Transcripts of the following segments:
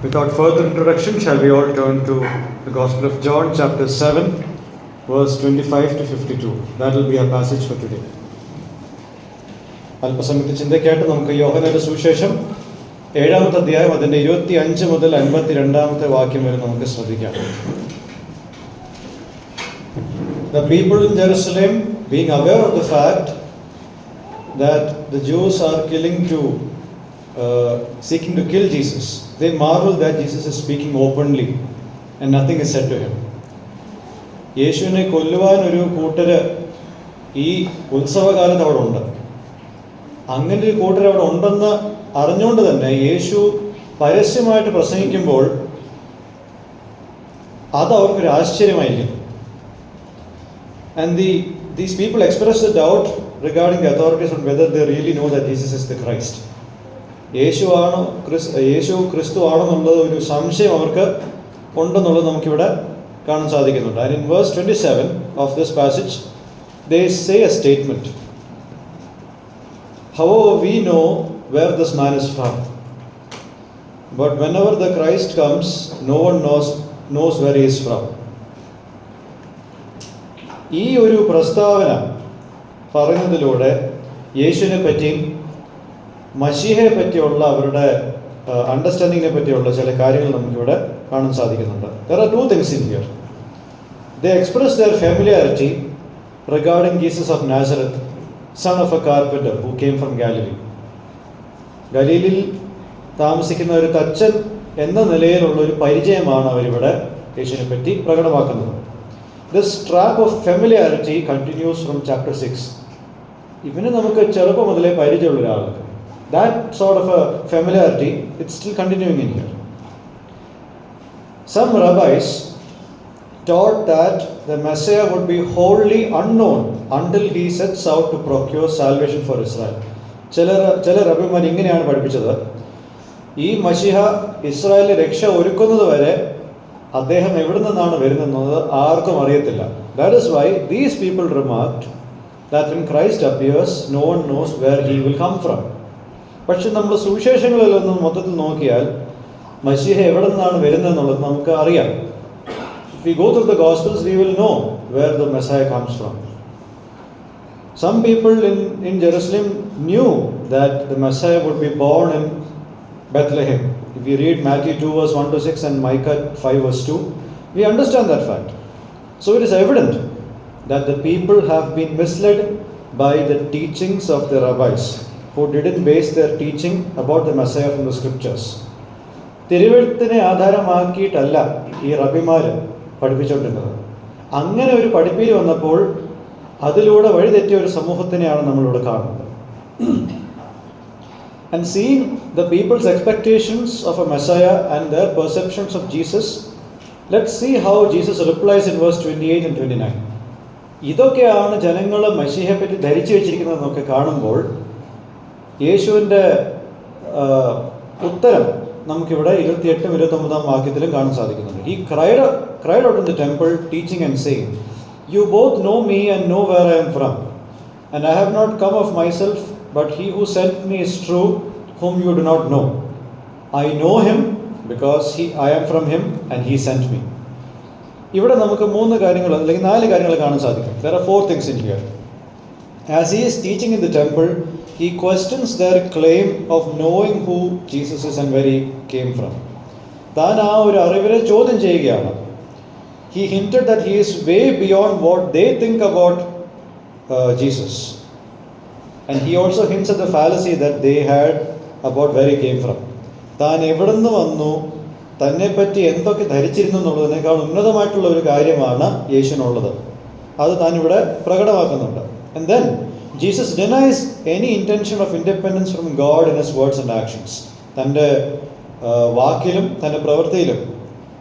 Without further introduction, shall we all turn to the Gospel of John, chapter 7, verse 25 to 52. That will be our passage for today. അല്പസമയത്ത് ചിന്തയ്ക്കായിട്ട് നമുക്ക് യോഹന്നാന്റെ സുവിശേഷം 7-ാമത്തെ അധ്യായം അതിൻ്റെ 25 മുതൽ 52-ാമത്തെ വാക്യം വരെ നമുക്ക് ശ്രദ്ധിക്കാം. The people in Jerusalem, being aware of the fact that the Jews are seeking to kill Jesus, they marvel that Jesus is speaking openly and nothing is said to him. യേശുവിനെ കൊല്ലുവാൻ ഒരു കൂട്ടര് ഈ ഉത്സവകാലത്ത് അവിടെ ഉണ്ട്. അങ്ങനെ ഒരു കൂട്ടർ അവിടെ ഉണ്ടെന്ന് അറിഞ്ഞുകൊണ്ട് തന്നെ യേശു പരസ്യമായിട്ട് പ്രസംഗിക്കുമ്പോൾ അത് അവർക്കൊരു ആശ്ചര്യമായിരിക്കും. And these people express the doubt regarding the authorities on whether they really know that Jesus is the Christ. യേശു ക്രിസ്തു ആണെന്നുള്ളത് ഒരു സംശയം അവർക്ക് ഉണ്ടെന്നുള്ളത് നമുക്കിവിടെ കാണാൻ സാധിക്കുന്നുണ്ട്. And in verse 27 of this passage, they say a statement. However, we know where this man is from. But whenever the Christ comes, no one knows where he is from. ഈ ഒരു പ്രസ്താവന പറയുന്നതിലൂടെ യേശുവിനെ പറ്റിയും മശീഹയെ പറ്റിയുള്ള അവരുടെ അണ്ടർസ്റ്റാൻഡിങ്ങിനെ പറ്റിയുള്ള ചില കാര്യങ്ങൾ നമുക്കിവിടെ കാണാൻ സാധിക്കുന്നുണ്ട്. There are two things in here. They express their familiarity regarding Jesus of Nazareth, son of a carpenter who came from Galilee. ഗലീലിൽ താമസിക്കുന്ന ഒരു തച്ചൻ എന്ന നിലയിലുള്ള ഒരു പരിചയമാണ് അവരിവിടെ യേശുവിനെ പറ്റി പ്രകടമാക്കുന്നത്. This trap of familiarity continues from chapter 6. ഇവന് നമുക്ക് ചെറുപ്പം മുതലേ പരിചയമുള്ള ഒരാളാണ്. That sort of a familiarity, it's still continuing in here. Some rabbis taught that the Messiah would be wholly unknown until he sets out to procure salvation for Israel. ചില റബ്ബിമാർ ഇങ്ങനെയാണ് പഠിപ്പിച്ചത്, ഈ മശിഹ ഇസ്രായേലിലെ രക്ഷ ഒരുക്കുന്നത് വരെ അദ്ദേഹം എവിടെ നിന്നാണ് വരുന്നത് ആർക്കും അറിയത്തില്ല. That is why these people remarked that when Christ appears, no one knows where he will come from. പക്ഷെ നമ്മൾ സുവിശേഷങ്ങളിലൊന്നും മൊത്തത്തിൽ നോക്കിയാൽ മശീഹ എവിടെ നിന്നാണ് വരുന്നതെന്നുള്ളത് നമുക്ക് അറിയാം. If we go through the Gospels, we will know where the Messiah comes from. Some people in Jerusalem knew that the Messiah would be born in Bethlehem. If we read Matthew 2 verse 1 to 6 and Micah 5 verse 2, we understand that fact. So it is evident that the people have been misled by the teachings of the rabbis who didn't base their teaching about the Messiah from the scriptures. തിരുവെഴുത്തിനെ ആധാരമാക്കിയിട്ടല്ല ഈ റബിമാർ പഠിപ്പിച്ചുകൊണ്ടിരുന്നത്. അങ്ങനെ ഒരു പഠിപ്പീര് വന്നപ്പോൾ അതിലൂടെ വഴിതെറ്റിയ ഒരു സമൂഹത്തിനെയാണ് നമ്മളിവിടെ കാണുന്നത്. And seeing the people's expectations of a Messiah and their perceptions of Jesus, let's see how Jesus replies in verse 28 and 29. ഇതൊക്കെയാണ് ജനങ്ങൾ മശീഹയെ പറ്റി ധരിച്ചു വെച്ചിരിക്കുന്നതെന്നൊക്കെ കാണുമ്പോൾ യേശുവിൻ്റെ ഉത്തരം നമുക്കിവിടെ 28-29 വാക്യത്തിലും കാണാൻ സാധിക്കുന്നുണ്ട്. He cried out in the temple, teaching and saying, "You both know me and know where I am from. And I have not come of myself, but he who sent me is true, whom you do not know. I know him because I am from him and he sent me." ഇവിടെ നമുക്ക് 3 കാര്യങ്ങൾ അല്ലെങ്കിൽ 4 കാര്യങ്ങൾ കാണാൻ സാധിക്കും. There are 4 things in here. As he is teaching in the temple, he questions their claim of knowing who Jesus is and where he came from. താൻ ആ ഒരു അറിവിനെ ചോദ്യം ചെയ്യുകയാണ്. He hinted that he is way beyond what they think about Jesus. And he also hints at the fallacy that they had about where he came from. താൻ എവിടെ നിന്ന് വന്നു, തന്നെപ്പറ്റി എന്തൊക്കെ ധരിച്ചിരുന്നു എന്നുള്ളതിനേക്കാൾ ഉന്നതമായിട്ടുള്ള ഒരു കാര്യമാണ് യേശുവിനുള്ളത്. അത് താൻ ഇവിടെ പ്രകടമാക്കുന്നുണ്ട്. And then Jesus denies any intention of independence from God in his words and actions. തൻ്റെ വാക്കിലും തൻ്റെ പ്രവൃത്തിയിലും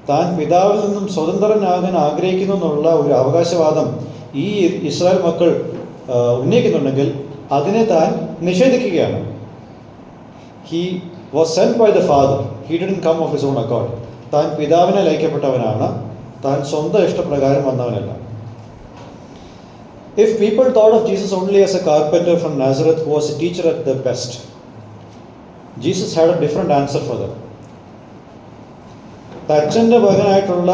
താൻ പിതാവിൽ നിന്നും സ്വതന്ത്രനാകാൻ ആഗ്രഹിക്കുന്നു എന്നുള്ള ഒരു അവകാശവാദം ഈ ഇസ്രായേൽ മക്കൾ ഉന്നയിക്കുന്നുണ്ടെങ്കിൽ അതിനെ താൻ നിഷേധിക്കുകയാണ്. He was sent by the Father. He didn't come of his own accord. താൻ പിതാവിനെ ലയിക്കപ്പെട്ടവനാണ്, താൻ സ്വന്തം ഇഷ്ടപ്രകാരം വന്നവനല്ല. If people thought of Jesus only as a carpenter from Nazareth who was a teacher at the best, Jesus had a different answer for them. തച്ചൻ്റെ മകനായിട്ടുള്ള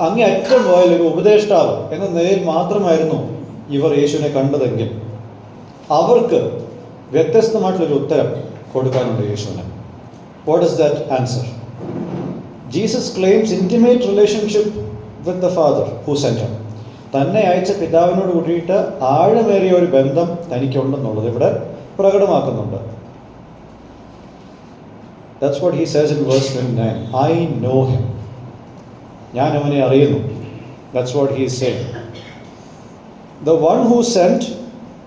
അങ്ങേയറ്റം പോയാൽ ഒരു ഉപദേഷ്ടാവ് എന്ന നിലയിൽ മാത്രമായിരുന്നു ഇവർ യേശുവിനെ കണ്ടതെങ്കിൽ അവർക്ക് വ്യത്യസ്തമായിട്ടുള്ളൊരു ഉത്തരം കൊടുക്കാനുണ്ട് യേശുവിന്. What is that answer? Jesus claims intimate relationship with the father who sent him. തന്നെ അയച്ച പിതാവിനോട് കൂടിയിട്ട് ആഴമേറിയ ഒരു ബന്ധം തനിക്കുണ്ടെന്നുള്ളത് ഇവിടെ പ്രകടമാക്കുന്നുണ്ട്. That's what he says in verse 29. I know him. ഞാൻ അവനെ അറിയുന്നു. That's what he is saying. The one who sent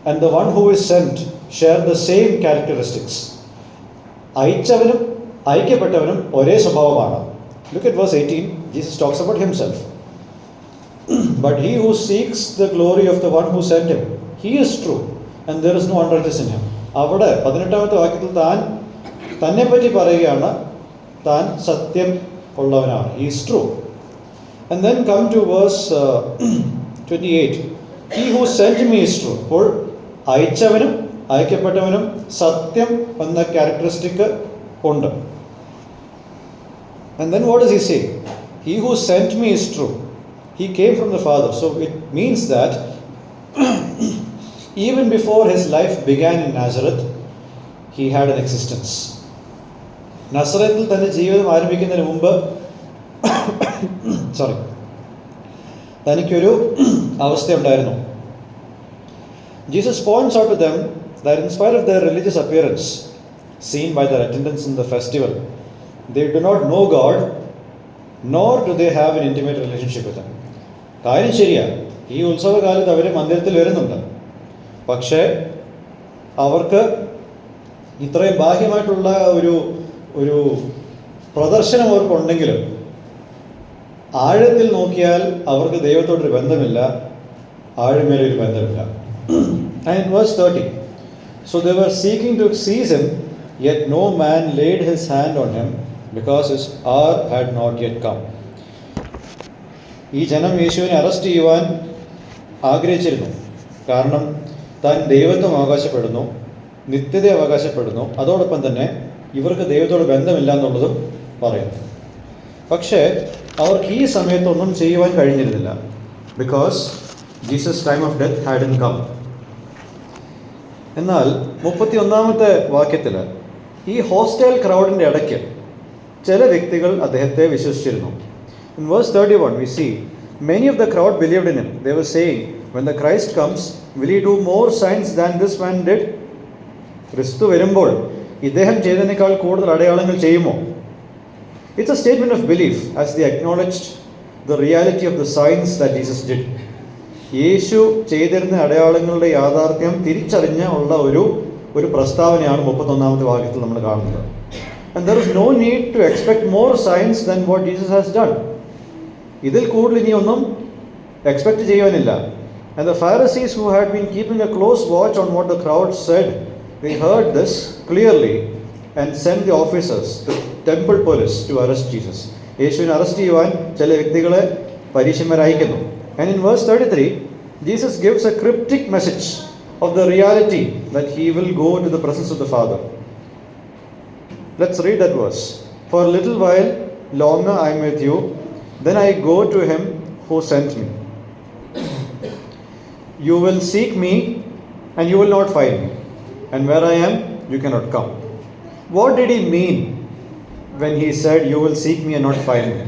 and the one who is sent share the same characteristics. അയച്ചവനും അയക്കപ്പെട്ടവനും ഒരേ സ്വഭാവമാണ്. Look at verse 18. Jesus talks about himself. But he who seeks the glory of the one who sent him, he is true and there is no unrighteous in him. അവിടെ 18ാമത്തെ വാക്യത്തിൽ തന്നെപ്പറ്റി പറയുകയാണ്, താൻ സത്യം ഉള്ളവനാണ്. He is true. And then come to verse 28. He who sent me is true. അപ്പോൾ അയച്ചവനും അയക്കപ്പെട്ടവനും സത്യം എന്ന characteristic ഉണ്ട്. And then what does he say? He who sent me is true. He came from the Father. So it means that even before his life began in Nazareth, he had an existence. നസറത്തിൽ തൻ്റെ ജീവിതം ആരംഭിക്കുന്നതിന് മുമ്പ് തനിക്കൊരു അവസ്ഥയുണ്ടായിരുന്നു. Jesus points out to them that in spite of their religious appearance seen by their attendance in the festival, they do not know God, nor do they have an intimate relationship with him. കാര്യം ശരിയാണ്, ഈ ഉത്സവകാലത്ത് അവർ മന്ദിരത്തിൽ വരുന്നുണ്ട്. പക്ഷേ അവർക്ക് ഇത്രയും ബാഹ്യമായിട്ടുള്ള ഒരു പ്രദർശനം അവർക്കുണ്ടെങ്കിലും ആഴത്തിൽ നോക്കിയാൽ അവർക്ക് ദൈവത്തോടൊരു ബന്ധമില്ല, ആഴമേലൊരു ബന്ധമില്ല. And verse 30. So they were seeking to seize him, yet no man laid his hand on him, because his hour had not yet come. ഈ ജനം യേശുവിനെ അറസ്റ്റ് ചെയ്യുവാൻ ആഗ്രഹിച്ചിരുന്നു. കാരണം താൻ ദൈവത്വം അവകാശപ്പെടുന്നു, നിത്യത അവകാശപ്പെടുന്നു, അതോടൊപ്പം തന്നെ ഇവർക്ക് ദൈവത്തോട് ബന്ധമില്ല എന്നുള്ളതും പറയുന്നു. പക്ഷേ അവർക്ക് ഈ സമയത്തൊന്നും ചെയ്യുവാൻ കഴിഞ്ഞിരുന്നില്ല. Because Jesus time of death hadn't come. എന്നാൽ 31ാമത്തെ വാക്യത്തിൽ ഈ ഹോസ്റ്റൈൽ ക്രൗഡിൻ്റെ ഇടയ്ക്ക് ചില വ്യക്തികൾ അദ്ദേഹത്തെ വിശ്വസിച്ചിരുന്നു. In verse 31 we see many of the crowd believed in him. They were saying, when the Christ comes, will he do more signs than this man did? ക്രിസ്തു വരുമ്പോൾ ഇദ്ദേഹം ചെയ്തതിനേക്കാൾ കൂടുതൽ അടയാളങ്ങൾ ചെയ്യുമോ? It's a statement of belief as they acknowledged the reality of the signs that Jesus did. യേശു ചെയ്തിരുന്ന അടയാളങ്ങളുടെ യാഥാർത്ഥ്യം തിരിച്ചറിഞ്ഞ ഉള്ള ഒരു പ്രസ്താവനയാണ് 31ാമത്തെ വാക്യത്തിൽ നമ്മൾ കാണുന്നത്. And there is no need to expect more signs than what Jesus has done. ഇതിൽ കൂടുതൽ ഇനിയൊന്നും expect ചെയ്യുവാനില്ല. And the Pharisees who had been keeping a close watch on what the crowd said, they heard this clearly and sent the officers, the temple police, to arrest Jesus. യേശുവിനെ arrest ചെയ്യുവാൻ ചില വ്യക്തികളെ പരീശന്മാർ അയക്കുന്നു. And in verse 33, Jesus gives a cryptic message of the reality that he will go to the presence of the Father. Let's read that verse. For a little while longer I am with you, then I go to him who sent me. You will seek me and you will not find me, and where I am you cannot come. What did he mean when he said you will seek me and not find me?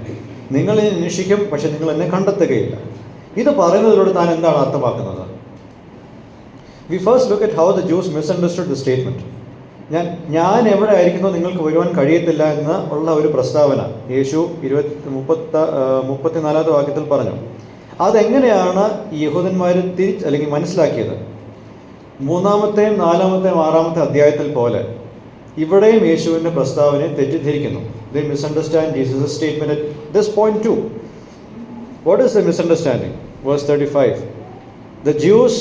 നിങ്ങൾ എന്നെ അന്വേഷിക്കും, പക്ഷെ നിങ്ങൾ എന്നെ കണ്ടെത്തുകയില്ല. ഇത് പറയുന്നതിലൂടെ താൻ എന്താണ് അർത്ഥമാക്കുന്നത്? We first look at how the Jews misunderstood the statement. ഞാൻ എവിടെ ആയിരിക്കുന്നോ നിങ്ങൾക്ക് വരുവാൻ കഴിയത്തില്ല എന്ന് ഉള്ള ഒരു പ്രസ്താവന യേശു 34ാമത്തെ വാക്യത്തിൽ പറഞ്ഞു. അതെങ്ങനെയാണ് യഹൂദന്മാർ അല്ലെങ്കിൽ മനസ്സിലാക്കിയത്? 3ാമത്തെയും 4ാമത്തെയും 6ാമത്തെ അധ്യായത്തിൽ പോലെ ഇവിടെയും യേശുവിൻ്റെ പ്രസ്താവനയെ തെറ്റിദ്ധരിക്കുന്നു. They misunderstand Jesus' statement at this point too. What is the misunderstanding? Verse 35. The Jews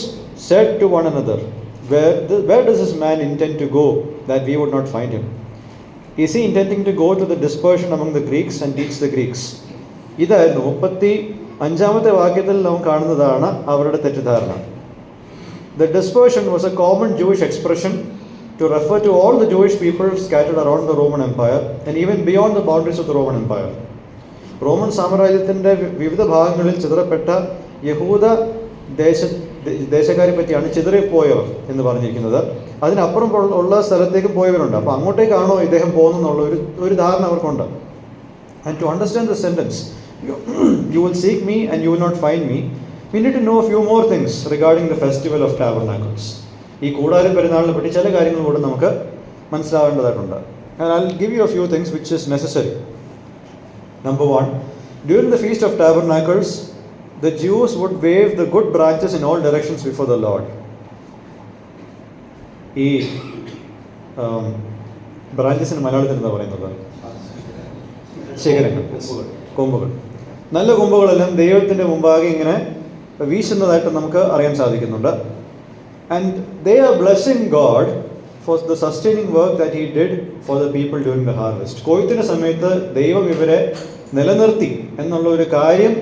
said to one another, where does this man intend to go that we would not find him? Is he intending to go to the dispersion among the Greeks and teach the Greeks? ഇതായിരുന്നു 35ാമത്തെ വാക്യത്തിൽ നാം കാണുന്നതാണ് അവരുടെ തെറ്റിദ്ധാരണ. The dispersion was a common Jewish expression to refer to all the Jewish people scattered around the Roman Empire and even beyond the boundaries of the Roman Empire. Roman സാമ്രാജ്യത്തിൻ്റെ വിവിധ ഭാഗങ്ങളിൽ ചിതറപ്പെട്ട യഹൂദ ദേശക്കാരെ പറ്റിയാണ് ചിതറിപ്പോയവർ എന്ന് പറഞ്ഞിരിക്കുന്നത്. അതിനപ്പുറം ഉള്ള സ്ഥലത്തേക്ക് പോയവരുണ്ട്. അപ്പോൾ അങ്ങോട്ടേക്കാണോ ഇദ്ദേഹം പോകുന്നതെന്നുള്ള ഒരു ധാരണ അവർക്കുണ്ട്. And to understand the sentence, you will seek me and you will not find me, we need to know a few more things regarding the festival of tabernacles. ഈ കൂടാര പെരുന്നാളിനെ പറ്റി ചില കാര്യങ്ങൾ കൂടെ നമുക്ക് മനസ്സിലാവേണ്ടതായിട്ടുണ്ട്. And I'll give you a few things which is necessary. Number one, during the Feast of Tabernacles, the Jews would wave the good branches in all directions before the Lord. ഈ ബ്രാഞ്ചസിന് മലയാളത്തിൽ എന്താ പറയുന്നത്? ശിഖരങ്ങൾ, കൊമ്പുകൾ. നല്ല കൊമ്പുകളെല്ലാം ദൈവത്തിൻ്റെ മുമ്പാകെ ഇങ്ങനെ വീശുന്നതായിട്ട് നമുക്ക് അറിയാൻ സാധിക്കുന്നുണ്ട്. And they are blessing God for the sustaining work that He did for the people during the harvest. കൊയ്ത്തിന് സമയത്ത് ദൈവം ഇവരെ നിലനിർത്തി എന്നുള്ള ഒരു കാര്യം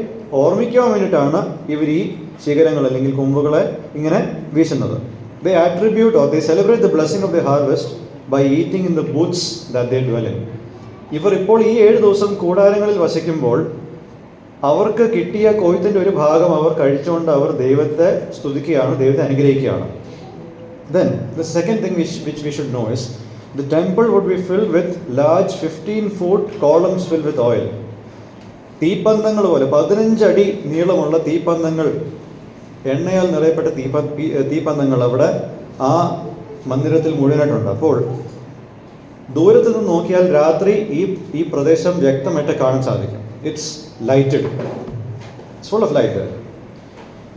ഓർമ്മിക്കാൻ വേണ്ടിയിട്ടാണ് ഇവർ ഈ ശിഖരങ്ങൾ അല്ലെങ്കിൽ കൊമ്പുകളെ ഇങ്ങനെ വീശുന്നത്. They attribute or they celebrate the blessing of the harvest by eating in the booths that they dwell in. ഇവർ ഇപ്പോൾ ഈ 7 ദിവസം കൂടാരങ്ങളിൽ വസിക്കുമ്പോൾ അവർക്ക് കിട്ടിയ കൊയ്ത്തിൻ്റെ ഒരു ഭാഗം അവർ കഴിച്ചുകൊണ്ട് അവർ ദൈവത്തെ സ്തുതിക്കുകയാണ്, ദൈവത്തെ അനുഗ്രഹിക്കുകയാണ്. Then the second thing which we should know is the temple would be filled with large 15-foot columns filled with oil. തീപ്പന്തങ്ങൾ പോലെ 15 അടി നീളമുള്ള തീപ്പന്തങ്ങൾ, എണ്ണയാൽ നിറയപ്പെട്ട തീപ്പന്തങ്ങൾ അവിടെ ആ മന്ദിരത്തിൽ മുഴുവനായിട്ടുണ്ട്. അപ്പോൾ ദൂരത്ത് നിന്ന് നോക്കിയാൽ രാത്രി ഈ പ്രദേശം വ്യക്തമായിട്ട് കാണാൻ സാധിക്കും. It's lighted, it's full of light.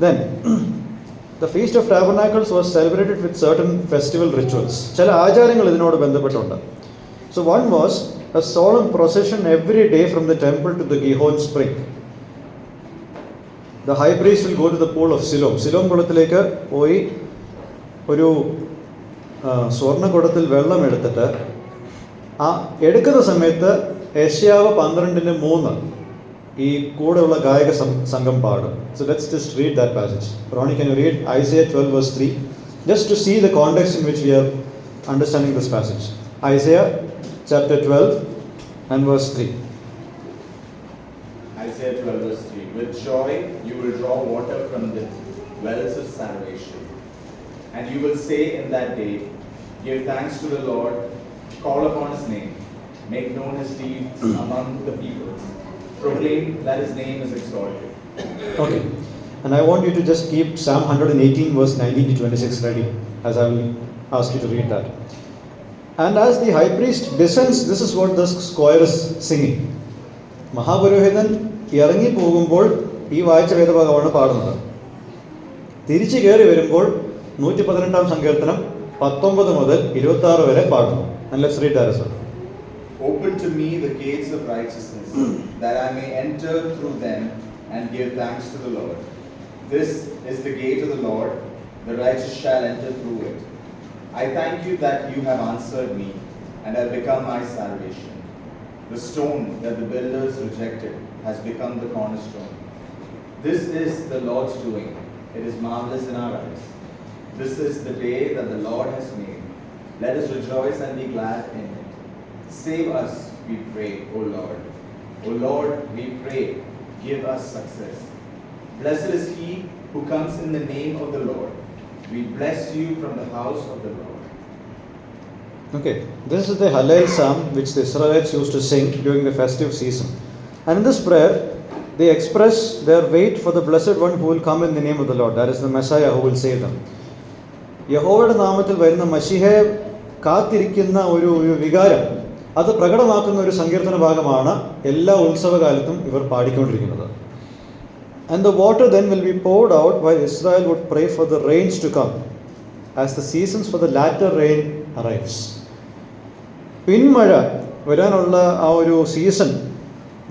Then the Feast of Tabernacles was celebrated with certain festival rituals. ചില ആചാരങ്ങൾ ഇതിനോട് ബന്ധപ്പെട്ടുണ്ട്. So one was a solemn procession every day from the temple to the Gihon spring. The high priest will go to the pool of Siloam. സിലോം കുളത്തിലേക്ക് പോയി ഒരു സ്വർണ്ണക്കുടത്തിൽ വെള്ളം എടുത്തിട്ട് ആ എടുക്കുന്ന സമയത്ത് യെശയ്യാവ് 12:3 ഈ കൂടെയുള്ള ഗായക സംഘം പാടും. So let's just read that passage. Ronnie, can you read Isaiah 12 verse 3? Just to see the context in which we are understanding this passage. Isaiah chapter 12 and verse 3. Isaiah 12 verse 3. With joy you will draw water from the wells of salvation. And you will say in that day, give thanks to the Lord, call upon His name, make known His deeds among the peoples, proclaim that His name is exalted. Okay, and I want you to just keep Psalm 118 verse 19 to 26 ready, as I will ask you to read that. And as the high priest descends, this is what the choir is singing. മഹാപുരോഹിതൻ ഇറങ്ങി പോകുമ്പോൾ ഈ വായിച്ച വേദഭാഗമാണ് പാടുന്നത്. തിരിച്ചു കയറി വരുമ്പോൾ 118 സങ്കീർത്തനം 19 മുതൽ 26 വരെ പാടുന്നു. And let's read that as well. Open to me the gates of righteousness, that I may enter through them and give thanks to the Lord. This is the gate of the Lord, the righteous shall enter through it. I thank you that you have answered me and have become my salvation. The stone that the builders rejected has become the cornerstone. This is the Lord's doing. It is marvelous in our eyes. This is the day that the Lord has made. Let us rejoice and be glad in it. Save us, we pray, O Lord. O Lord, we pray, give us success. Blessed is he who comes in the name of the Lord. We bless you from the house of the Lord. Okay, this is the Hallel psalm which the Israelites used to sing during the festive season. And in this prayer, they express their wait for the blessed one who will come in the name of the Lord. That is the Messiah who will save them. യഹോവയുടെ നാമത്തിൽ വരുന്ന മശിഹയെ കാത്തിരിക്കുന്ന ഒരു വികാരം, അത് പ്രകടമാക്കുന്ന ഒരു സങ്കീർത്തന ഭാഗമാണ് എല്ലാ ഉത്സവകാലത്തും ഇവർ പാടിക്കൊണ്ടിരിക്കുന്നത്. And the water then will be poured out while Israel would pray for the rains to come, as the seasons for the latter rain arrives. പിന്മഴ വരാനുള്ള ആ ഒരു സീസൺ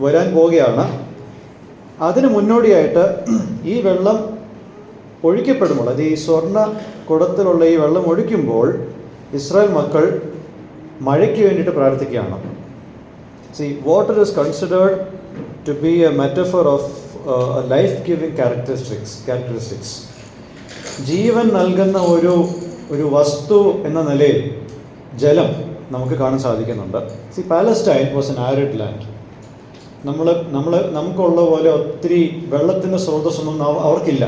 വരാൻ പോവുകയാണ്. അതിന് മുന്നോടിയായിട്ട് ഈ വെള്ളം ഒഴിക്കപ്പെടുമ്പോൾ, അത് ഈ സ്വർണ്ണ കുടത്തിലുള്ള ഈ വെള്ളം ഒഴിക്കുമ്പോൾ ഇസ്രായേൽ മക്കൾ മഴയ്ക്ക് വേണ്ടിയിട്ട് പ്രാർത്ഥിക്കുകയാണ്. See, water is considered to be a metaphor of a life-giving characteristics. ജീവൻ നൽകുന്ന ഒരു വസ്തു എന്ന നിലയിൽ ജലം നമുക്ക് കാണാൻ സാധിക്കുന്നുണ്ട്. C Palestine was an arid land. നമുക്കുള്ള പോലെ ഒത്തിരി വെള്ളത്തിൻ്റെ സ്രോതസ്സൊന്നും അവർക്കില്ല.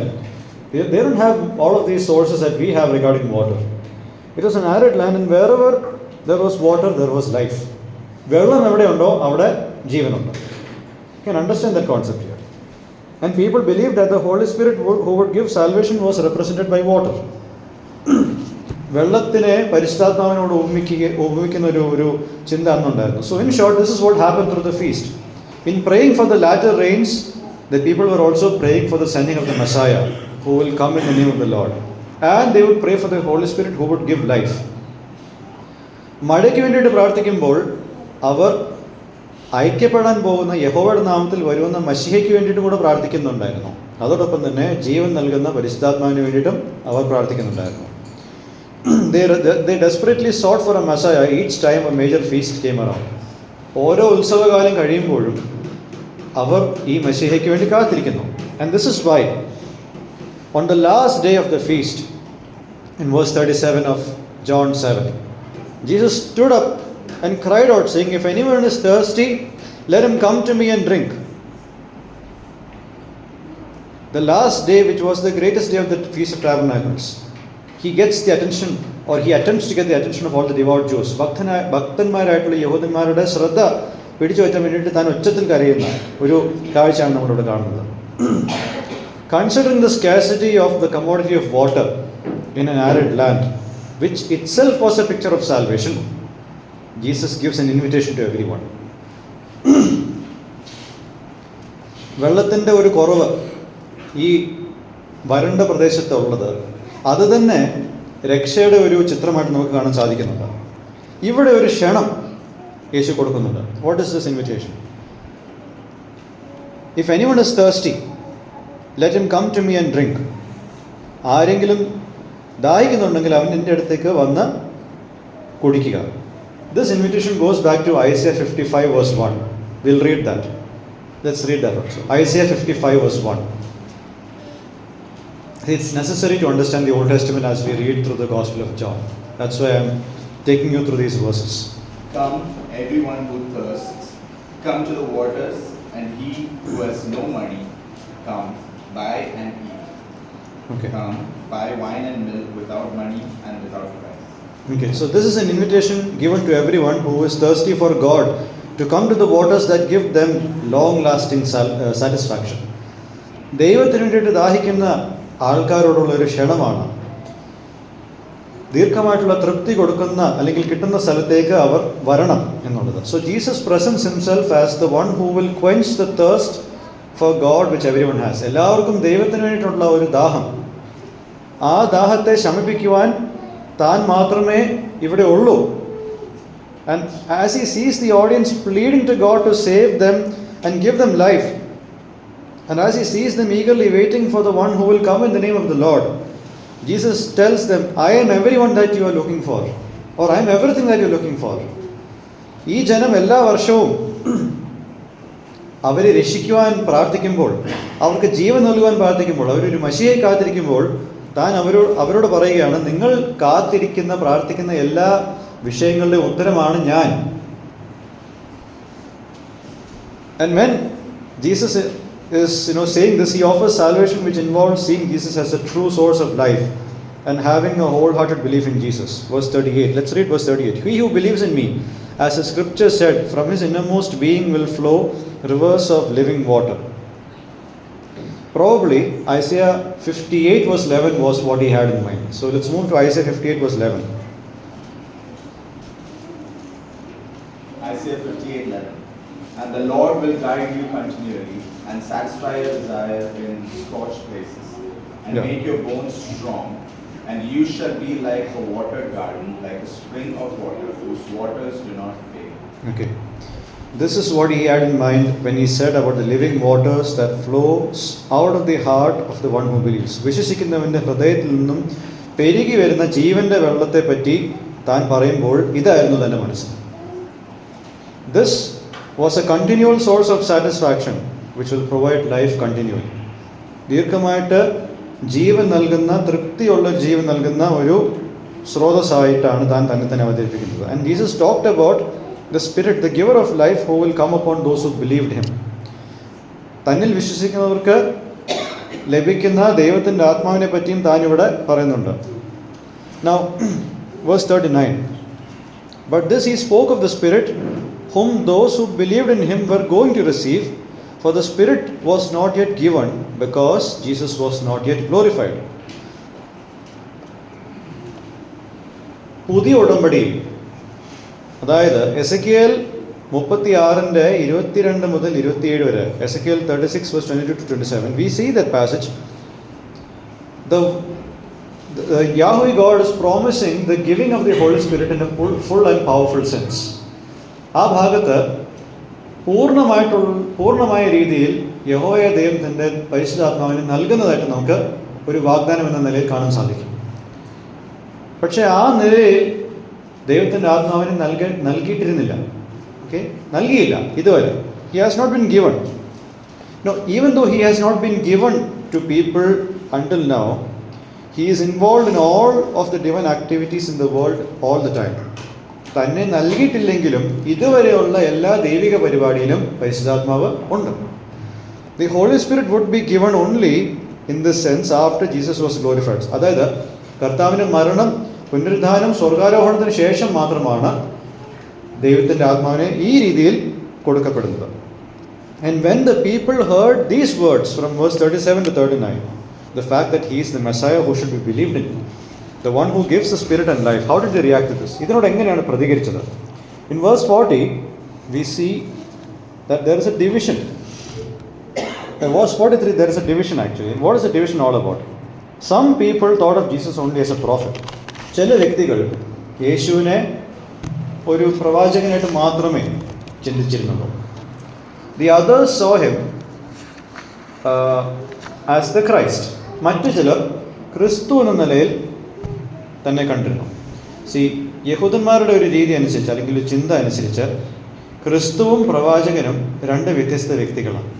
They don't have all of these sources that we have regarding water. It was an arid land, and wherever there was water, there was life. വെള്ളം എവിടെയുണ്ടോ അവിടെ ജീവനുണ്ട്. You can understand that concept here. And people believed that the Holy Spirit who would give salvation was represented by water. വെള്ളത്തിനെ പരിശുദ്ധാത്മാവിനോട് ഉപമിക്കുന്ന ഒരു ചിന്ത അന്നുണ്ടായിരുന്നു. So in short, this is what happened through the feast. In praying for the latter rains, the people were also praying for the sending of the Messiah, who will come in the name of the Lord. And they would pray for the Holy Spirit who would give life. മഴയ്ക്ക് വേണ്ടിയിട്ട് പ്രാർത്ഥിക്കുമ്പോൾ അവർ ഐക്യപ്പെടാൻ പോകുന്ന യഹോവയുടെ നാമത്തിൽ വരുന്ന മശിഹയ്ക്ക് വേണ്ടിയിട്ട് കൂടെ പ്രാർത്ഥിക്കുന്നുണ്ടായിരുന്നു. അതോടൊപ്പം തന്നെ ജീവൻ നൽകുന്ന പരിശുദ്ധാത്മാവിന് വേണ്ടിയിട്ടും അവർ പ്രാർത്ഥിക്കുന്നുണ്ടായിരുന്നു. They desperately sought for a Messiah each time a major feast came around. ഓരോ ഉത്സവകാലം കഴിയുമ്പോഴും അവർ ഈ മശിഹയ്ക്ക് വേണ്ടി കാത്തിരിക്കുന്നു. And this is why on the last day of the feast, in verse 37 of John 7, Jesus stood up and cried out, saying, "If anyone is thirsty, let him come to me and drink." The last day, which was the greatest day of the Feast of Tabernacles, he gets the attention, or he attempts to get the attention of all the devout Jews. ഭക്തന്മാരായിട്ടുള്ള യഹൂദന്മാരുടെ ശ്രദ്ധ പിടിച്ചു വയ്ക്കാൻ വേണ്ടിയിട്ട് താൻ ഉച്ചത്തിൽ കരയുന്ന ഒരു കാഴ്ചയാണ് നമ്മളിവിടെ കാണുന്നത്. Considering the scarcity of the commodity of water in an arid land, which itself was a picture of salvation, Jesus gives an invitation to everyone. വെള്ളത്തിൻ്റെ ഒരു കുറവ് ഈ വരണ്ട പ്രദേശത്തുള്ളത്, അത് തന്നെ രക്ഷയുടെ ഒരു ചിത്രമായിട്ട് നമുക്ക് കാണാൻ സാധിക്കുന്നുണ്ട്. ഇവിടെ ഒരു ക്ഷണം യേശു കൊടുക്കുന്നുണ്ട്. What is this invitation? If anyone is thirsty, let him come to me and drink. ആരെങ്കിലും ദാഹിക്കുന്നുണ്ടെങ്കിൽ അവൻ എൻ്റെ അടുത്തേക്ക് വന്ന് കുടിക്കുക. This invitation goes back to Isaiah 55 verse 1. We'll read that. Let's read that also. Isaiah 55 verse 1. It's necessary to understand the Old Testament as we read through the Gospel of John. That's why I'm taking you through these verses. Come, everyone who thirsts, come to the waters, and he who has no money, come, buy and eat. Okay. Come, buy wine and milk without money and without price. Okay, so this is an invitation given to everyone who is thirsty for God to come to the waters that give them long-lasting satisfaction. ദൈവത്തിന് വേണ്ടിയിട്ട് ദാഹിക്കുന്ന ആൾക്കാരോടുള്ള ഒരു ക്ഷണമാണ്. ദീർഘമായിട്ടുള്ള തൃപ്തി കൊടുക്കുന്ന അല്ലെങ്കിൽ കിട്ടുന്ന സ്ഥലത്തേക്ക് അവർ വരണം എന്നുള്ളത്. So Jesus presents himself as the one who will quench the thirst for God which everyone has. എല്ലാവർക്കും ദൈവത്തിന് വേണ്ടിയിട്ടുള്ള ഒരു ദാഹം, ആ ദാഹത്തെ ശമിപ്പിക്കുവാൻ താൻ മാത്രമേ ഇവിടെ ഉള്ളൂ. And as he sees the audience pleading to God to save them and give them life, and as he sees them eagerly waiting for the one who will come in the name of the Lord, Jesus tells them, I am everyone that you are looking for, or I am everything that you are looking for. ഈ ജനം എല്ലാ വർഷവും അവരെ രക്ഷിക്കുവാൻ പ്രാർത്ഥിക്കുമ്പോൾ, അവർക്ക് ജീവൻ നൽകുവാൻ പ്രാർത്ഥിക്കുമ്പോൾ, അവരൊരു മശിഹയെ കാത്തിരിക്കുമ്പോൾ താൻ അവരോട് പറയുകയാണ്, നിങ്ങൾ കാത്തിരിക്കുന്ന പ്രാർത്ഥിക്കുന്ന എല്ലാ വിഷയങ്ങളുടെ ഉത്തരമാണ് ഞാൻ. And when Jesus is saying this, he offers salvation which involves seeing Jesus as the true source of life and having a wholehearted belief in Jesus. Verse 38. Let's read verse 38. He who believes in me, as the scripture said, from his innermost being will flow rivers of living water. Probably Isaiah 58 verse 11 was what he had in mind. So let's move to Isaiah 58 verse 11. Isaiah 58:11. And the Lord will guide you continually and satisfy your desire in scorched places and make your bones strong. And you shall be like a watered garden, like a spring of water whose waters do not fail. Okay. This is what he had in mind when he said about the living waters that flows out of the heart of the one who believes. വിശ്വസിക്കുന്നവന്റെ ഹൃദയത്തിൽ നിന്നും പെരുകി വരുന്ന ജീവന്റെ വെള്ളത്തെ പറ്റി താൻ പറയുമ്പോൾ ഇതായിരുന്നു തന്റെ മനസ്സ്. This was a continual source of satisfaction which will provide life continually. ദീർഘമായിട്ട് ജീവൻ നൽകുന്ന, തൃപ്തിയുള്ള ജീവൻ നൽകുന്ന ഒരു സ്രോതസ്സായിട്ടാണ് താൻ തന്നെ തന്നെ അവതരിപ്പിക്കുന്നത്. And Jesus talked about the spirit, the giver of life, who will come upon those who believed him. തന്നിൽ വിശ്വസിക്കുന്നവർക്ക് ലഭിക്കുന്ന ദൈവത്തിൻ്റെ ആത്മാവിനെ പറ്റിയും താൻ ഇവിടെ പറയുന്നുണ്ട്. Now, verse 39. But this he spoke of the Spirit, whom those who believed in him were going to receive, for the Spirit was not yet given, because Jesus was not yet glorified. പുതിയ ഉടമ്പടിയിൽ, അതായത് Ezekiel 36:22 മുതൽ 27 വരെ, Ezekiel 36:22-27, we see that passage. The Yahweh God is promising the giving of the Holy Spirit in a full and powerful sense. ആ ഭാഗത്ത് പൂർണ്ണമായ രീതിയിൽ യഹോവ ദൈവം തൻ്റെ പരിശുദ്ധാത്മാവിനെ നൽകുന്നതായിട്ട് നമുക്ക് ഒരു വാഗ്ദാനം എന്ന നിലയിൽ കാണാൻ സാധിക്കും. പക്ഷേ ആ നിലയിൽ ദൈവത്തിൻ്റെ ആത്മാവിനെ നൽകിയിട്ടിരുന്നില്ല. ഓക്കെ, നൽകിയില്ല ഇതുവരെ. He has not been given. No, even though he has not been given to people until now, he is involved in all of the divine activities in the world all the time. തന്നെ നൽകിയിട്ടില്ലെങ്കിലും ഇതുവരെയുള്ള എല്ലാ ദൈവിക പരിപാടിയിലും പരിശുദ്ധാത്മാവ് ഉണ്ട്. The Holy Spirit would be given only in this sense after Jesus was glorified. അതായത് കർത്താവിൻ്റെ മരണം, പുനരുദ്ധാനം, സ്വർഗാരോഹണത്തിന് ശേഷം മാത്രമാണ് ദൈവത്തിൻ്റെ ആത്മാവിനെ ഈ രീതിയിൽ കൊടുക്കപ്പെടുന്നത്. And when the people heard these words from verse 37-39, the fact that he is the Messiah who should be believed in, the one who gives the Spirit and life, how did they react to this? ഇതിനോട് എങ്ങനെയാണ് പ്രതികരിച്ചത്? In verse 40, we see that there is a division. In verse 43, there is a division actually. What is the division all about? Some people thought of Jesus only as a prophet. ചില വ്യക്തികൾ യേശുവിനെ ഒരു പ്രവാചകനായിട്ട് മാത്രമേ ചിന്തിച്ചിരുന്നുള്ളൂ. The others saw him as the Christ. മറ്റു ചിലർ ക്രിസ്തു എന്ന നിലയിൽ തന്നെ കണ്ടിരുന്നു. യഹൂദന്മാരുടെ ഒരു രീതി അനുസരിച്ച്, അല്ലെങ്കിൽ ഒരു ചിന്ത അനുസരിച്ച്, ക്രിസ്തുവും പ്രവാചകനും രണ്ട് വ്യത്യസ്ത വ്യക്തികളാണ്.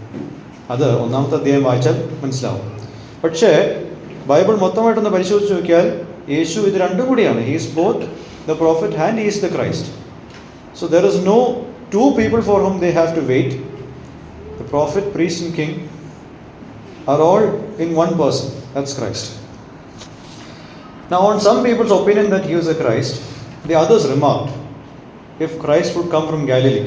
അത് 1-ാമത്തെ അധ്യായം വായിച്ചാൽ മനസ്സിലാവും. പക്ഷേ ബൈബിൾ മൊത്തമായിട്ടൊന്ന് പരിശോധിച്ച് നോക്കിയാൽ യേശു ഇത് രണ്ടും കൂടിയാണ്. He is both the prophet and he is the Christ. So there is no two people for whom they have to wait. The prophet, priest and king are all in one person. That's Christ. Now, on some people's opinion that he was a Christ, the others remarked, if Christ would come from Galilee.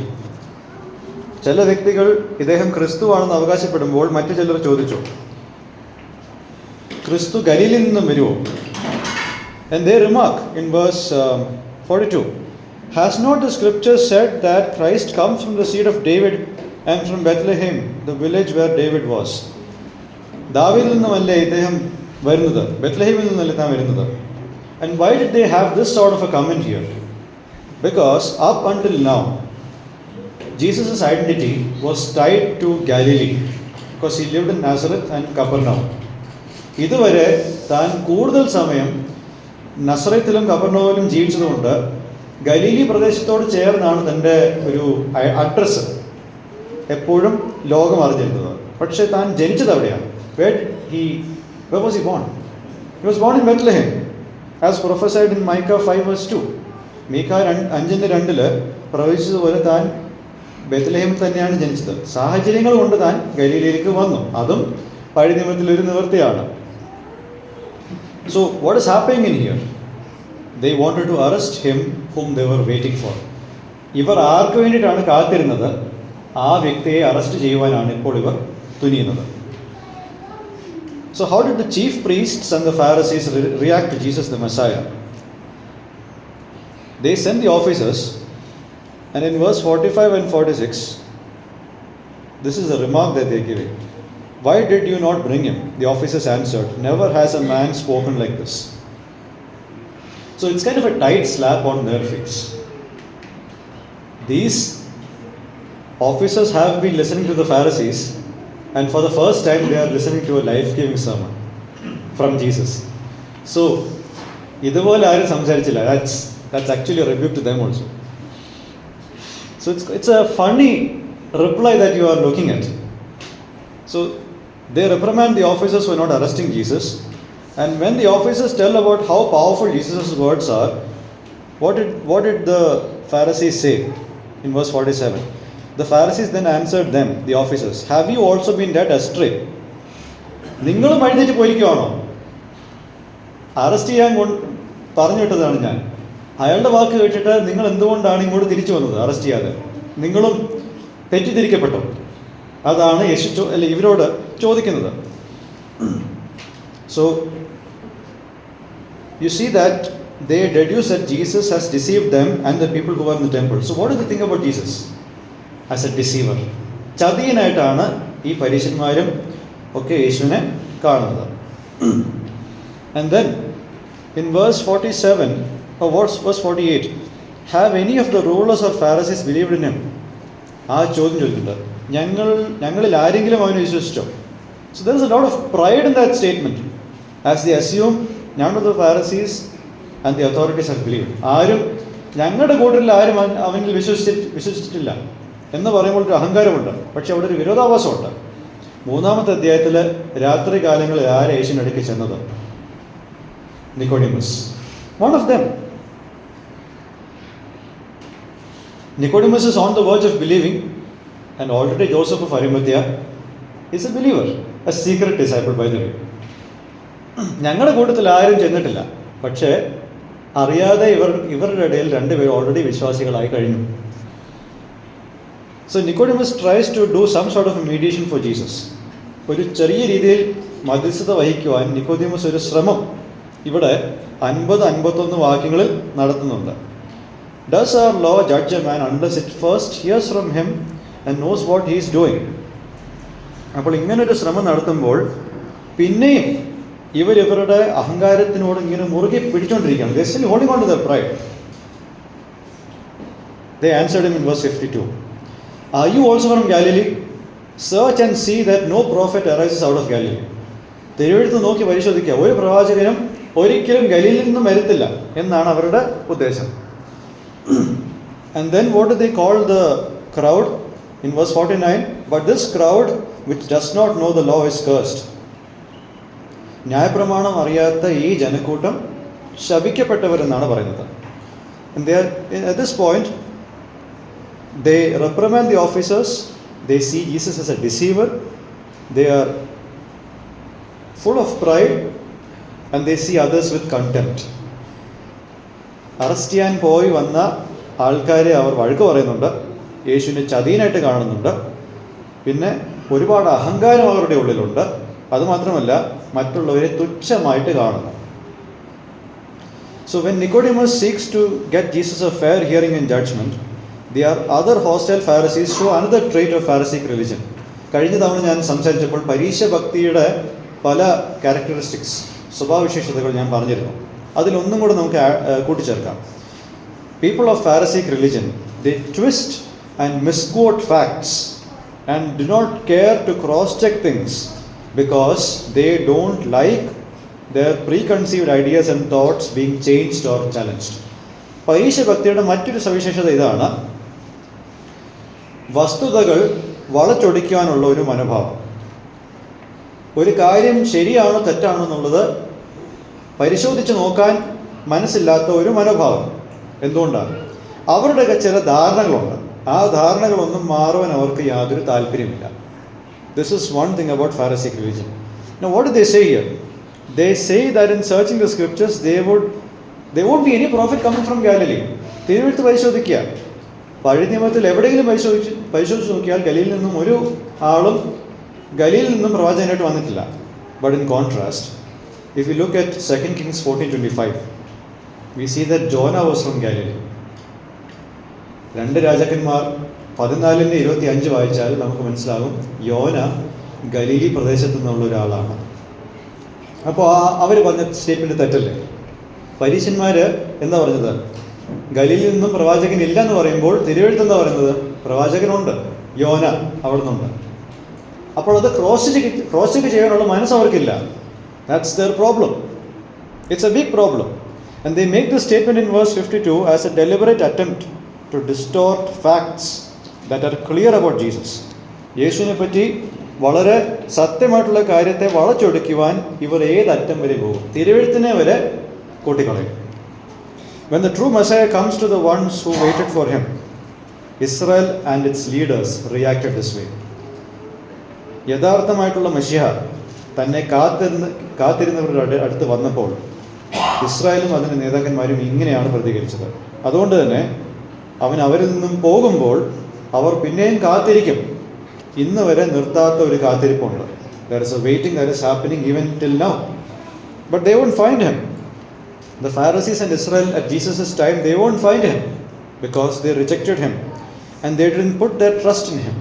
ചില വ്യക്തികൾ ഇദ്ദേഹം ക്രിസ്തു ആണെന്ന് അവകാശപ്പെടുമ്പോൾ മറ്റു ചിലർ ചോദിച്ചു, ക്രിസ്തു ഗലീലയിൽ നിന്നും വരുമോ? And they remark in verse 42, has not the scripture said that Christ comes from the seed of David and from Bethlehem, the village where David was? ദാവീദിൽ നിന്നുമല്ലേ ഇദ്ദേഹം വരുന്നത്? ബെത്ലഹേമിൽ നിന്നല്ലേ താൻ വരുന്നത്? And why did they have this sort of a comment here? Because up until now, Jesus' identity was tied to Galilee, because he lived in Nazareth and Capernaum. ഇതുവരെ താൻ കൂടുതൽ സമയം നസറത്തിലും കപർനൗമിലും ജീവിച്ചതുകൊണ്ട് Galilei പ്രദേശത്തോട് ചേർന്നാണ് തൻ്റെ ഒരു അഡ്രസ്സ് എപ്പോഴും ലോകം അറിഞ്ഞിരുന്നത്. പക്ഷേ താൻ ജനിച്ചത് അവിടെയാണ്. Where was he born? He was born in Bethlehem, as prophesied in Micah 5:2. മീഖ 5:2 പ്രവചിച്ചതുപോലെ താൻ ബെത്ലഹേമിൽ തന്നെയാണ് ജനിച്ചത്. സാഹചര്യങ്ങൾ കൊണ്ട് താൻ ഗലീലയിലേക്ക് വന്നു. അതും പഴയ നിയമത്തിലൊരു നിവൃത്തിയാണ്. So what is happening in here? They wanted to arrest him whom they were waiting for. ഇവർ ആർക്ക് വേണ്ടിയിട്ടാണ് കാത്തിരുന്നത്? ആ വ്യക്തിയെ അറസ്റ്റ് ചെയ്യുവാനാണ് ഇപ്പോൾ ഇവർ തുനിയുന്നത്. So how did the chief priests and the Pharisees react to Jesus the Messiah? They sent the officers, and in verse 45 and 46, this is a remark that they are giving. Why did you not bring him? The officers answered, never has a man spoken like this. So it's kind of a tight slap on their face. These officers have been listening to the Pharisees, and for the first time they are listening to a life-giving sermon from Jesus. So ഇതുപോലെ ആരും സംസാരിച്ചില്ല. That's actually a rebuke to them also. So it's a funny reply that you are looking at. So they reprimand the officers who are not arresting Jesus, And when the officers tell about how powerful Jesus' words are, what did the Pharisees say in verse 47? The Pharisees then answered them, the officers, have you also been led astray? നിങ്ങളും വഴിതെറ്റി പോയിരിക്കുവാണോ? Arrest ചെയ്യാൻ പറഞ്ഞു വിട്ടതാണ് ഞാൻ. അയാളുടെ വാക്ക് കേട്ടിട്ട് നിങ്ങൾ എന്തുകൊണ്ടാണ് ഇങ്ങോട്ട് തിരിച്ചു വന്നത് അറസ്റ്റ് ചെയ്യാതെ? നിങ്ങളും തെറ്റിദ്ധരിക്കപ്പെട്ടു. അതാണ് യേശു ഇവരോട് ചോദിക്കുന്നത്. So you see that they deduce that Jesus has deceived them and the people who were in the temple. So what do they think about Jesus as a deceiver? ചതിയനായിട്ടാണ് ഈ പരീശന്മാരും ഒക്കെ യേശുവിനെ കാണുന്നത്. And then in verse 47 or verse 48, have any of the rulers or Pharisees believed in him? ആ ചോദ്യം ചോദിച്ചിട്ടുണ്ട്. ഞങ്ങളിൽ ആരെങ്കിലും അവനെ വിശ്വസിച്ചോ? So there is a lot of pride in that statement, as they assume none of the Pharisees and the authorities have believed. ആരും ഞങ്ങളുടെ കൂട്ടത്തിൽ ആരും അവനിൽ വിശ്വസിച്ചിട്ടില്ല എന്ന് പറയുമ്പോൾ ഒരു അഹങ്കാരമുണ്ട്. പക്ഷെ അവിടെ ഒരു വിരോധാഭാസമുണ്ട്. 3-ാമത്തെ അധ്യായത്തിൽ രാത്രി കാലങ്ങളിൽ ആരെ യേശുവിൻ്റെ അടുക്കൽ ചെന്നത്? നിക്കോഡിമസ്, one of them. Nicodemus is on the verge of believing, and already Joseph of Arimathea is a believer, a secret disciple by the way. ഞങ്ങളുടെ കൂട്ടത്തിൽ ആരും ചെന്നിട്ടില്ല, പക്ഷേ അറിയാതെ ഇവരുടെ ഇടയിൽ രണ്ടുപേരും ഓൾറെഡി വിശ്വാസികളായി കഴിഞ്ഞു. So Nicodemus tries to do some sort of a mediation for Jesus. ഒരു ചെറിയ രീതിയിൽ മധ്യസ്ഥത വഹിക്കുവാൻ നിക്കോദിമസ് ഒരു ശ്രമം ഇവിടെ 50-51 വാക്യങ്ങളിൽ നടത്തുന്നുണ്ട്. Does our law judge a man unless it first hears from him and knows what he is doing? അപ്പോൾ ഇങ്ങനൊരു ശ്രമം നടത്തുമ്പോൾ പിന്നെയും ഇവരുടെ അഹങ്കാരത്തിനോട് ഇങ്ങനെ മുറുകെ പിടിച്ചുകൊണ്ടിരിക്കുകയാണ്. They are still holding on to their pride. They answered him in verse 52. Are you also from Galilee? Search and see that no prophet arises out of Galilee. തിരുവെഴുത്ത് നോക്കി പരിശോധിക്കുക, ഒരു പ്രവാചകനും ഒരിക്കലും ഗലീലിൽ നിന്നും വരത്തില്ല എന്നാണ് അവരുടെ ഉദ്ദേശം. And then what do they call the crowd? In verse 49, but this crowd which does not know the law is cursed. ന്യായപ്രമാണം അറിയാത്ത ഈ ജനക്കൂട്ടം ശപിക്കപ്പെട്ടവരെന്നാണ് പറയുന്നത്. And they are, at this point, they reprimand the officers. They see Jesus as a deceiver. They are full of pride and they see others with contempt. Arrest ചെയ്യാൻ പോയി വന്ന ആൾക്കാരെ അവർ വഴക്ക് പറയുന്നുണ്ട്, യേശുവിനെ ചതിയനായിട്ട് കാണുന്നുണ്ട്, പിന്നെ ഒരുപാട് അഹങ്കാരം അവരുടെ ഉള്ളിലുണ്ട്. അതുമാത്രമല്ല മറ്റുള്ളവരെ തുച്ഛമായിട്ട് കാണുന്നു. So when Nicodemus seeks to get Jesus a fair hearing and judgment, there are other hostile Pharisees show another trait of Pharisaic religion. കഴിഞ്ഞ തവണ ഞാൻ സംസാരിച്ചപ്പോൾ പരീശ ഭക്തിയുടെ പല ക്യാരക്ടറിസ്റ്റിക്സ്, സ്വഭാവവിശേഷതകൾ ഞാൻ പറഞ്ഞിരുന്നു. അതിലൊന്നും കൂടെ നമുക്ക് കൂട്ടിച്ചേർക്കാം. People of Pharisaic religion, they twist and misquote facts and do not care to cross-check things because they don't like their preconceived ideas and thoughts being changed or challenged. പരീശ ഭക്തിയുടെ മറ്റൊരു സവിശേഷത ഇതാണ്, വസ്തുതകൾ വളച്ചൊടിക്കാനുള്ള ഒരു മനോഭാവം. ഒരു കാര്യം ശരിയാണോ തെറ്റാണോ എന്നുള്ളത് പരിശോധിച്ച് നോക്കാൻ മനസ്സില്ലാത്ത ഒരു മനോഭാവം. എന്തുകൊണ്ടാണ്? അവരുടെ ചില ധാരണകളുണ്ട്. ആ ധാരണകളൊന്നും മാറുവാൻ അവർക്ക് യാതൊരു താല്പര്യമില്ല. This is one thing about Pharisaic religion. Now what do they say here? They say that in searching the scriptures there won't be any prophet coming from Galilee. തിരുവെഴുത്ത് പരിശോധിക്കുക, പഴയ നിയമത്തിൽ എവിടെയെങ്കിലും പരിശോധിച്ച് നോക്കിയാൽ ഗലീലിൽ നിന്നും ഒരു ആളും ഗലീലിൽ നിന്നും പ്രവാചകനായിട്ട് വന്നിട്ടില്ല. But in contrast, if we look at 2 Kings 14:25, we see that Jonah was from Galilee. 2 രാജാക്കന്മാർ 14:25 വായിച്ചാൽ നമുക്ക് മനസ്സിലാകും യോന ഗലീലി പ്രദേശത്തു നിന്നുള്ള ഒരാളാണ്. അപ്പോൾ അവർ പറഞ്ഞ സ്റ്റേറ്റ്മെൻറ്റ് തെറ്റല്ലേ? പരീശന്മാർ എന്താ പറഞ്ഞത്? ഗലീലിൽ നിന്നും പ്രവാചകൻ ഇല്ല എന്ന് പറയുമ്പോൾ തിരുവെഴുത്ത് എന്താ പറയുന്നത്? പ്രവാചകനുണ്ട്, യോന അവിടെ നിന്നുണ്ട്. അപ്പോൾ അത് ക്രോസ് ചെക്ക് ചെയ്യാനുള്ള മനസ്സ് അവർക്കില്ല. That's their problem. It's a big problem. And they make this statement in verse 52 as a deliberate attempt to distort facts that are clear about Jesus. യേശുവിനെ പറ്റി വളരെ സത്യമായിട്ടുള്ള കാര്യത്തെ വളച്ചൊടിക്കുവാൻ ഇവർ ഏതറ്റം വരെ പോകും, തിരുവെഴുത്തിനെ വരെ കൂട്ടിക്കളയും. When the true Messiah comes to the ones who waited for him, Israel and its leaders reacted this way. യഥാർത്ഥമായിട്ടുള്ള മശിഹ തന്നെ കാത്തിരുന്നവരുടെ അടുത്ത് വന്നപ്പോൾ ഇസ്രായേലും അതിൻ്റെ നേതാക്കന്മാരും ഇങ്ങനെയാണ് പ്രതികരിച്ചത്. അതുകൊണ്ട് തന്നെ അവൻ അവരിൽ നിന്നും പോകുമ്പോൾ അവർ പിന്നെയും കാത്തിരിക്കും. ഇന്ന് വരെ നിർത്താത്ത ഒരു കാത്തിരിപ്പുണ്ട്. There is a waiting that is happening even till now. But they won't find him. The Pharisees and Israel at Jesus' time, they won't find him because they rejected him and they didn't put their trust in him.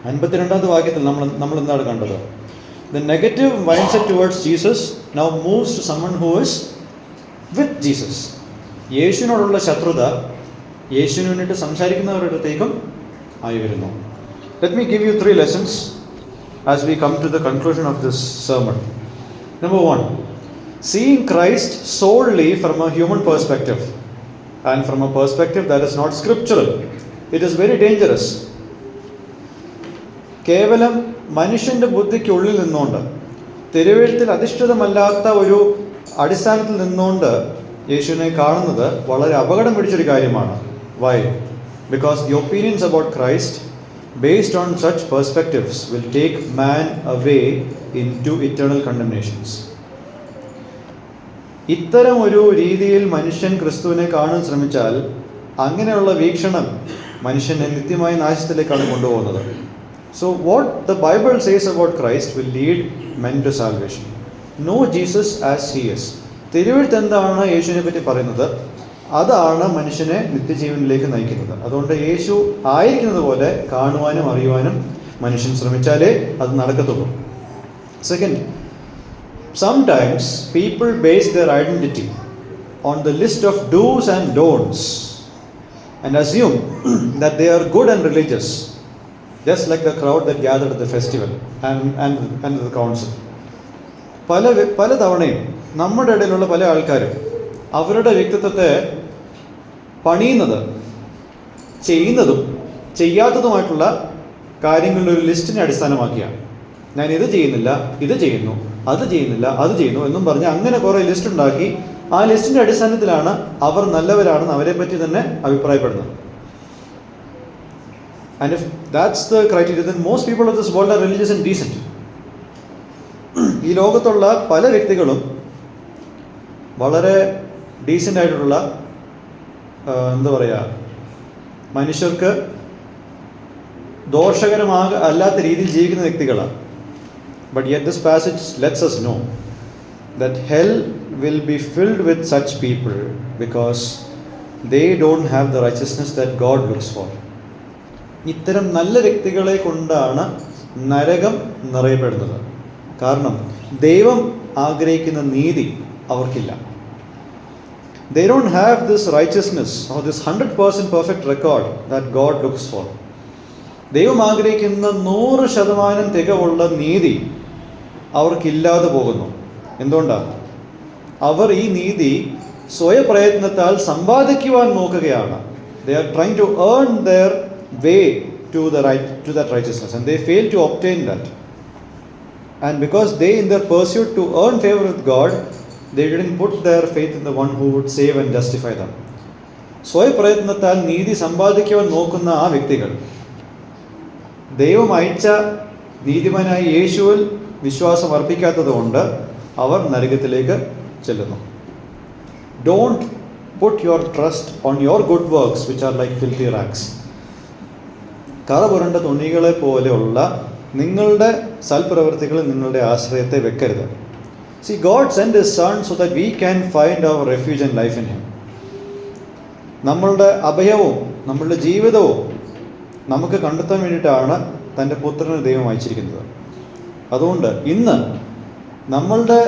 52ാമത്തെ വാക്യത്തിൽ നമ്മൾ എന്താണ് കണ്ടത്? The negative mindset towards Jesus now moves to someone who is with Jesus. യേശുവിനോടുള്ള ശത്രുത യേശുവിന് വേണ്ടിയിട്ട് സംസാരിക്കുന്നവരുടെ അടുത്തേക്കും ആയി വരുന്നു. Let me give you 3 lessons as we come to the conclusion of this sermon. Number 1, seeing Christ solely from a human perspective and from a perspective that is not scriptural. It is very dangerous. കേവലം മനുഷ്യൻ്റെ ബുദ്ധിക്കുള്ളിൽ നിന്നുകൊണ്ട്, തിരുവെഴുത്തിൽ അധിഷ്ഠിതമല്ലാത്ത ഒരു അടിസ്ഥാനത്തിൽ നിന്നുകൊണ്ട് യേശുവിനെ കാണുന്നത് വളരെ അപകടം പിടിച്ചൊരു കാര്യമാണ്. Why? Because the opinions about Christ based on such perspectives will take man away into eternal condemnations. ഇത്തരം ഒരു രീതിയിൽ മനുഷ്യൻ ക്രിസ്തുവിനെ കാണാൻ ശ്രമിച്ചാൽ അങ്ങനെയുള്ള വീക്ഷണം മനുഷ്യനെ നിത്യമായ നാശത്തിലേക്കാണ് കൊണ്ടുപോകുന്നത്. So what the Bible says about Christ will lead men to salvation. Know Jesus as he is. തിരുവെഴുത്ത് എന്താണ് യേശുവിനെ പറ്റി പറയുന്നത്, അതാണ് മനുഷ്യനെ നിത്യജീവനിലേക്ക് നയിക്കുന്നത്. അതുകൊണ്ട് യേശു ആയിരിക്കുന്നത് പോലെ കാണുവാനും അറിയുവാനും മനുഷ്യൻ ശ്രമിച്ചാലേ അത് നടക്കത്തുള്ളൂ. Second, sometimes people base their identity on the list of do's and don'ts and assume that they are good and religious, just like the crowd that gathered at the festival and the council. പല തവണയും നമ്മുടെ ഇടയിലുള്ള പല ആൾക്കാരും അവരുടെ വ്യക്തിത്വത്തെ പണിയുന്നത് ചെയ്യുന്നതും ചെയ്യാത്തതുമായിട്ടുള്ള കാര്യങ്ങളുടെ ഒരു ലിസ്റ്റിനെ അടിസ്ഥാനമാക്കിയാണ്. ഞാൻ ഇത് ചെയ്യുന്നില്ല, ഇത് ചെയ്യുന്നു, അത് ചെയ്യുന്നില്ല, അത് ചെയ്യുന്നു എന്നും പറഞ്ഞ് അങ്ങനെ കുറേ ലിസ്റ്റ് ഉണ്ടാക്കി ആ ലിസ്റ്റിൻ്റെ അടിസ്ഥാനത്തിലാണ് അവർ നല്ലവരാണെന്ന് അവരെ പറ്റി തന്നെ അഭിപ്രായപ്പെടുന്നത്. And if that's the criteria, then most people of this world are religious and decent. ഈ ലോകത്തുള്ള പല വ്യക്തികളും വളരെ ഡീസൻ്റ് ആയിട്ടുള്ള മനുഷ്യർക്ക് അല്ലാത്ത രീതിയിൽ ജീവിക്കുന്ന വ്യക്തികളാണ്. But yet this passage lets us know that hell will be filled with such people because they don't have the righteousness that God looks for. ഇത്തരം നല്ല വ്യക്തികളെ കൊണ്ടാണ് നരകം നിറയപ്പെടുന്നത്. കാരണം ദൈവം ആഗ്രഹിക്കുന്ന നീതി അവർക്കില്ല. They don't have this righteousness or this 100% perfect record that God looks for. ദൈവം ആഗ്രഹിക്കുന്ന 100% തികവുള്ള നീതി അവർക്കില്ലാതെ പോകുന്നു. എന്തുകൊണ്ടാണ്? അവർ ഈ നീതി സ്വയപ്രയത്നത്താൽ സമ്പാദിക്കുവാൻ നോക്കുകയാണ്. They are trying to earn their way to that righteousness and they fail to obtain that. And because they in their pursuit to earn favor with God, they didn't put their faith in the one who would save and justify them. സ്വയപ്രയത്നത്താൽ നീതി സമ്പാദിക്കുവാൻ നോക്കുന്ന ആ വ്യക്തികൾ ദൈവം അയച്ച നീതിമാനായ യേശുവിൽ വിശ്വാസം അർപ്പിക്കാത്തത് കൊണ്ട് അവർ നരകത്തിലേക്ക് ചെല്ലുന്നു. Don't put your trust on your good works which are like filthy rags. കറ പുരണ്ട തുണികളെ പോലെയുള്ള നിങ്ങളുടെ സൽപ്രവൃത്തികളിൽ നിങ്ങളുടെ ആശ്രയത്തെ വെക്കരുത്. See, God sent His Son so that we can find our refuge and life in Him. നമ്മളുടെ അഭയവും നമ്മളുടെ ജീവിതവും നമുക്ക് കണ്ടെത്താൻ വേണ്ടിയിട്ടാണ് തൻ്റെ പുത്രനെ ദൈവം അയച്ചിരിക്കുന്നത്. അതുകൊണ്ട് ഇന്ന് നമ്മളുടെ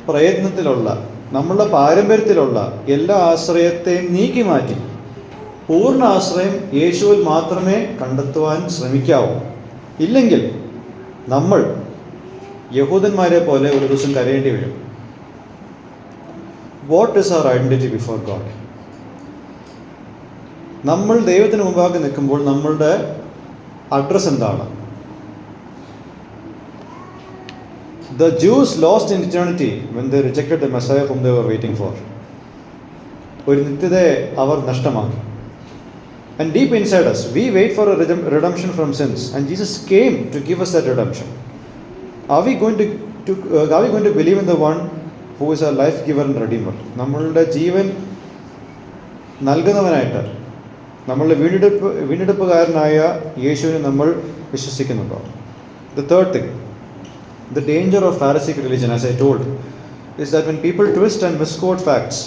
പ്രയത്നത്തിലുള്ള നമ്മളുടെ പാരമ്പര്യത്തിലുള്ള എല്ലാ ആശ്രയത്തെയും നീക്കി മാറ്റി പൂർണ്ണ ആശ്രയം യേശുവിൽ മാത്രമേ കണ്ടെത്തുവാൻ ശ്രമിക്കാവൂ. ഇല്ലെങ്കിൽ നമ്മൾ യഹൂദന്മാരെ പോലെ ഒരു ദിവസം കരയേണ്ടി വരും. വാട്ട് ഈസ് അവർ ഐഡൻറ്റിറ്റി ബിഫോർ ഗോഡ്? നമ്മൾ ദൈവത്തിന് മുമ്പാകെ നിൽക്കുമ്പോൾ നമ്മളുടെ അഡ്രസ്സ് എന്താണ്? The Jews lost in eternity when they rejected the Messiah whom they were waiting for. ഒരു നിത്യതയെ അവർ നഷ്ടമാക്കി. And deep inside us, we wait for a redemption from sins, and Jesus came to give us that redemption. Are we going to believe in the one who is our life giver and redeemer? നമ്മളുടെ ജീവൻ നൽകുന്നവനായിട്ട്, നമ്മളുടെ വീണ്ടെടുപ്പുകാരനായ യേശുവിനെ നമ്മൾ വിശ്വസിക്കുന്നുണ്ടോ? The third thing, the danger of Pharisaic religion, as I told, is that when people twist and misquote facts,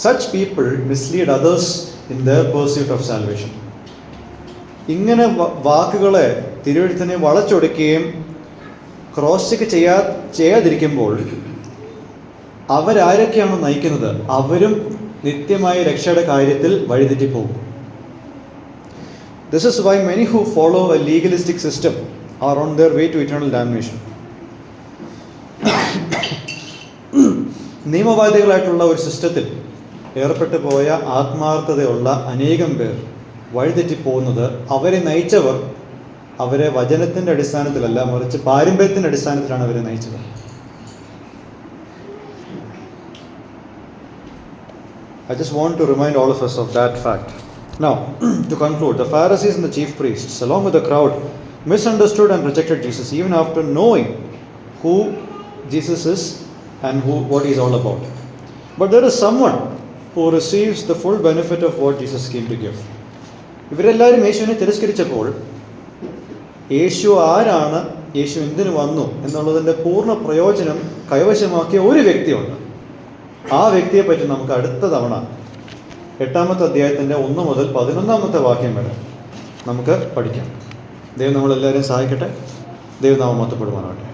such people mislead others in their pursuit of salvation. ഇങ്ങനെ വാക്കുകളെ, തിരുവെഴുത്തിനെ വളച്ചൊടുക്കുകയും cross check ചെയ്യാതിരിക്കുമ്പോൾ അവരാരൊക്കെയാണ് നയിക്കുന്നത്? അവരും നിത്യമായ രക്ഷയുടെ കാര്യത്തിൽ വഴിതെറ്റിപ്പോകും. This is why many who follow a legalistic system are on their way to eternal damnation. നിയമവാദികളായിട്ടുള്ള ഒരു സിസ്റ്റത്തിൽ ഏർപ്പെട്ടു പോയ ആത്മാർത്ഥതയുള്ള അനേകം പേർ വഴിതെറ്റിപ്പോകുന്നത്, അവരെ നയിച്ചവർ അവരെ വചനത്തിൻ്റെ അടിസ്ഥാനത്തിലല്ല, മറിച്ച് പാരമ്പര്യത്തിൻ്റെ അടിസ്ഥാനത്തിലാണ് അവരെ നയിച്ചത്. I just want to remind all of us of that fact. Now, to conclude, the Pharisees and the chief priests, along with the crowd, misunderstood and rejected Jesus even after knowing who Jesus is and what he is all about. But there is someone who receives the full benefit of what Jesus came to give. ഇവരെല്ലാവരും യേശുവിനെ തിരസ്കരിച്ചപ്പോൾ യേശു ആരാണ്, യേശു എന്തിനു വന്നു എന്നുള്ളതിൻ്റെ പൂർണ്ണ പ്രയോജനം കൈവശമാക്കിയ ഒരു വ്യക്തിയുണ്ട്. ആ വ്യക്തിയെ പറ്റി നമുക്ക് അടുത്ത തവണ 8-ാമത്തെ അധ്യായത്തിൻ്റെ 1 മുതൽ 11-ാമത്തെ വാക്യം വരെ നമുക്ക് പഠിക്കാം. ദൈവം നമ്മളെല്ലാവരെയും സഹായിക്കട്ടെ. ദൈവനാമം മഹത്വപ്പെടുവാനാകട്ടെ.